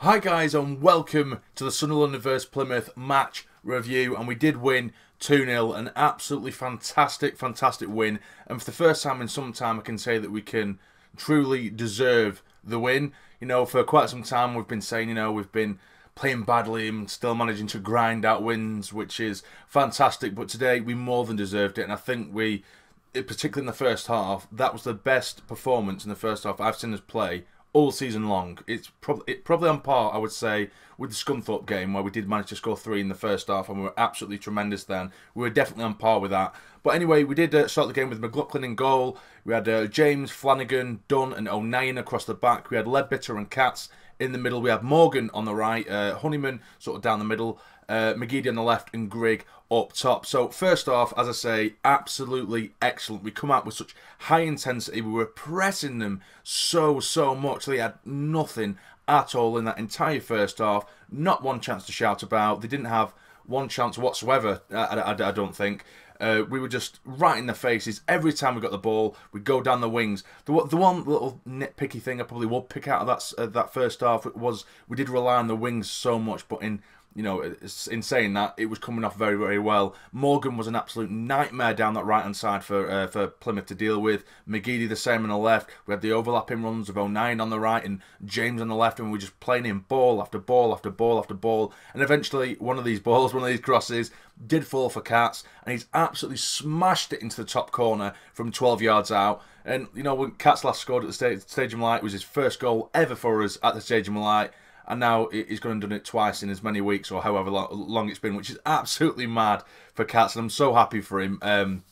Hi guys and welcome to the Sunderland vs Plymouth match review, and we did win 2-0, an absolutely fantastic win, and for the first time in some time I can say that we can truly deserve the win. You know, for quite some time we've been saying, you know, we've been playing badly and still managing to grind out wins, which is fantastic, but today we more than deserved it, and I think we, particularly in the first half, that was the best performance in the first half I've seen us play all season long. It's probably on par, I would say, with the Scunthorpe game where we did manage to score 3 in the first half and we were absolutely tremendous then. We were definitely on par with that. But anyway, we did start the game with McLaughlin in goal. We had James, Flanagan, Dunn and O'Neill across the back. We had Leadbitter and Katz in the middle. We had Morgan on the right, Honeyman sort of down the middle, McGeady on the left and Grigg up top. So first off, as I say, absolutely excellent. We come out with such high intensity. We were pressing them so much. They had nothing at all in that entire first half. Not one chance to shout about. They didn't have one chance whatsoever, I don't think. We were just right in the faces. Every time we got the ball, we'd go down the wings. The one little nitpicky thing I probably would pick out of that first half was we did rely on the wings so much, but in saying that, it was coming off very well. Morgan was an absolute nightmare down that right-hand side for Plymouth to deal with. McGeady the same on the left. We had the overlapping runs of O'Neill on the right and James on the left, and we were just playing in ball after ball after ball after ball. And eventually, one of these crosses, did fall for Katz, and he's absolutely smashed it into the top corner from 12 yards out. And, you know, when Katz last scored at the Stadium Light, it was his first goal ever for us at the Stadium Light. And now he's gone and done it twice in as many weeks or however long it's been, which is absolutely mad for Katz. And I'm so happy for him.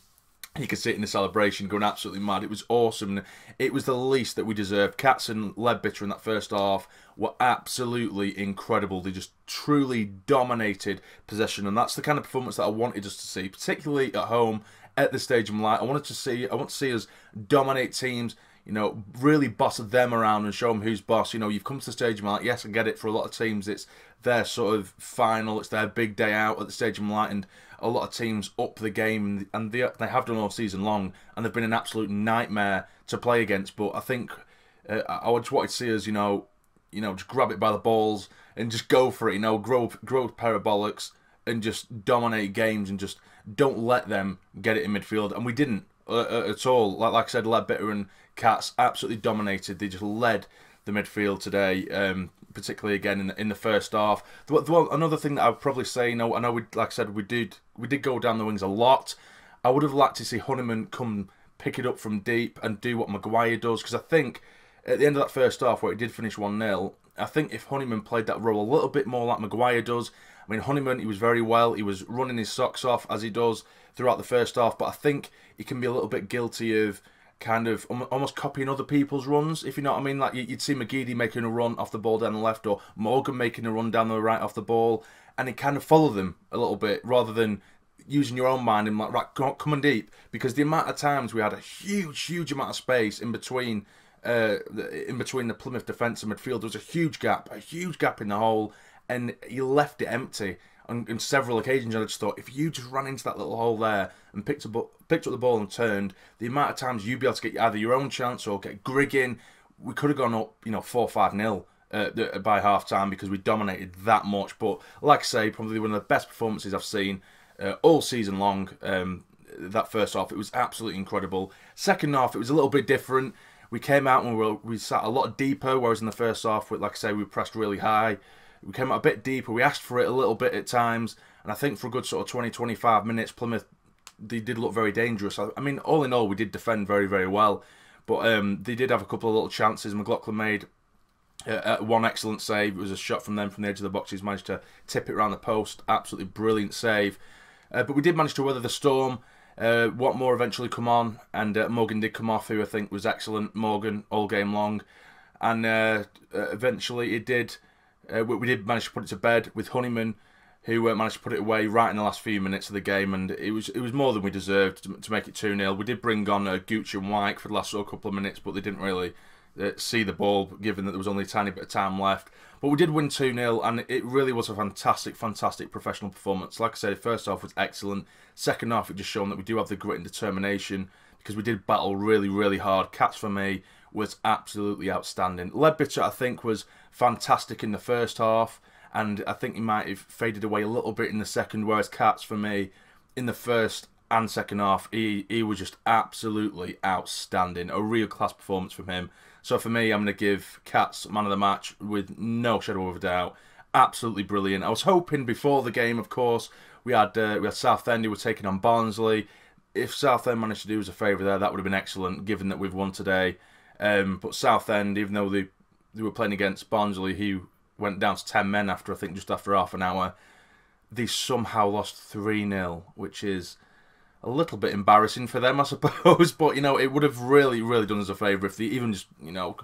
You could see it in the celebration, going absolutely mad. It was awesome. It was the least that we deserved. Katz and Leadbitter in that first half were absolutely incredible. They just truly dominated possession, and that's the kind of performance that I wanted us to see, particularly at home at the Stadium Light. I want to see us dominate teams. You know, really boss them around and show them who's boss. You know, you've come to the Stadium Light. Yes, I get it. For a lot of teams, it's their sort of final. It's their big day out at the Stadium Light, and a lot of teams up the game, and they have done all season long, and they've been an absolute nightmare to play against. But I think I just wanted to see us, you know, just grab it by the balls and just go for it. You know, grow parabolics and just dominate games and just don't let them get it in midfield. And we didn't at all. Like I said, Leadbitter and Katz absolutely dominated. They just led the midfield today, particularly again in the first half. Another thing that I would probably say, I know like I said, we did go down the wings a lot. I would have liked to see Honeyman come pick it up from deep and do what Maguire does, because I think at the end of that first half where it did finish 1-0, I think if Honeyman played that role a little bit more like Maguire does. I mean, Honeyman, he was very well. He was running his socks off as he does throughout the first half, but I think he can be a little bit guilty of kind of almost copying other people's runs, if you know what I mean. Like you'd see McGeady making a run off the ball down the left, or Morgan making a run down the right off the ball, and he kind of follow them a little bit rather than using your own mind and like, right, come on deep. Because the amount of times we had a huge amount of space in between the Plymouth defence and midfield, there was a huge gap in the hole, and he left it empty on several occasions. I just thought, if you just ran into that little hole there and picked up the ball and turned, the amount of times you'd be able to get either your own chance or get Grigg in, we could have gone up, you know, 4-5-0 by half time because we dominated that much. But like I say, probably one of the best performances I've seen all season long. That first half, it was absolutely incredible. Second half, it was a little bit different. We came out and we sat a lot deeper, whereas in the first half, like I say, we pressed really high. We came out a bit deeper. We asked for it a little bit at times, and I think for a good sort of 20-25 minutes, Plymouth, they did look very dangerous. I mean, all in all, we did defend very well, but they did have a couple of little chances. McLaughlin made one excellent save. It was a shot from them from the edge of the box. He's managed to tip it around the post. Absolutely brilliant save. But we did manage to weather the storm. Watmore eventually come on, and Morgan did come off, who I think was excellent. Morgan all game long, and eventually it did. We did manage to put it to bed with Honeyman, who managed to put it away right in the last few minutes of the game, and it was more than we deserved to make it 2-0. We did bring on Gooch and White for the last couple of minutes, but they didn't really see the ball, given that there was only a tiny bit of time left. But we did win 2-0, and it really was a fantastic professional performance. Like I said, first half was excellent. Second half, it just shown that we do have the grit and determination, because we did battle really hard. Katz, for me, was absolutely outstanding. Leadbitter, I think, was fantastic in the first half, and I think he might have faded away a little bit in the second, whereas Cats, for me, in the first and second half, he was just absolutely outstanding. A real class performance from him. So for me, I'm going to give Cats man of the match with no shadow of a doubt. Absolutely brilliant. I was hoping before the game, of course, we had Southend who were taking on Barnsley. If Southend managed to do us a favour there, that would have been excellent, given that we've won today. But Southend, even though they were playing against Barnsley, who went down to 10 men after, I think, just after half an hour, they somehow lost 3-0, which is a little bit embarrassing for them, I suppose. But, you know, it would have really, really done us a favour if they even just, you know,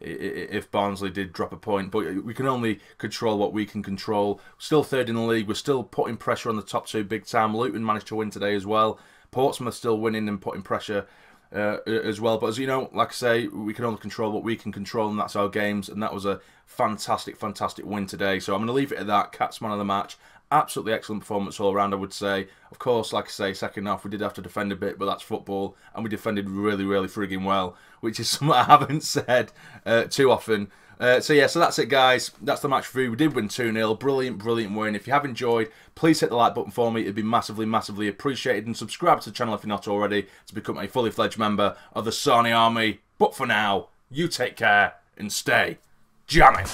if Barnsley did drop a point. But we can only control what we can control. Still third in the league. We're still putting pressure on the top two big time. Luton managed to win today as well. Portsmouth still winning and putting pressure as well. But as you know, like I say, we can only control what we can control, and that's our games. And that was a fantastic, fantastic win today. So I'm going to leave it at that. Cats man of the match. Absolutely excellent performance all around, I would say. Of course, like I say, second half we did have to defend a bit, but that's football, and we defended really, really frigging well, which is something I haven't said too often. So that's it, guys. That's the match review. We did win 2-0. Brilliant, brilliant win. If you have enjoyed, please hit the like button for me. It'd be massively, massively appreciated. And subscribe to the channel if you're not already to become a fully fledged member of the Sarny Army. But for now, you take care and stay jamming.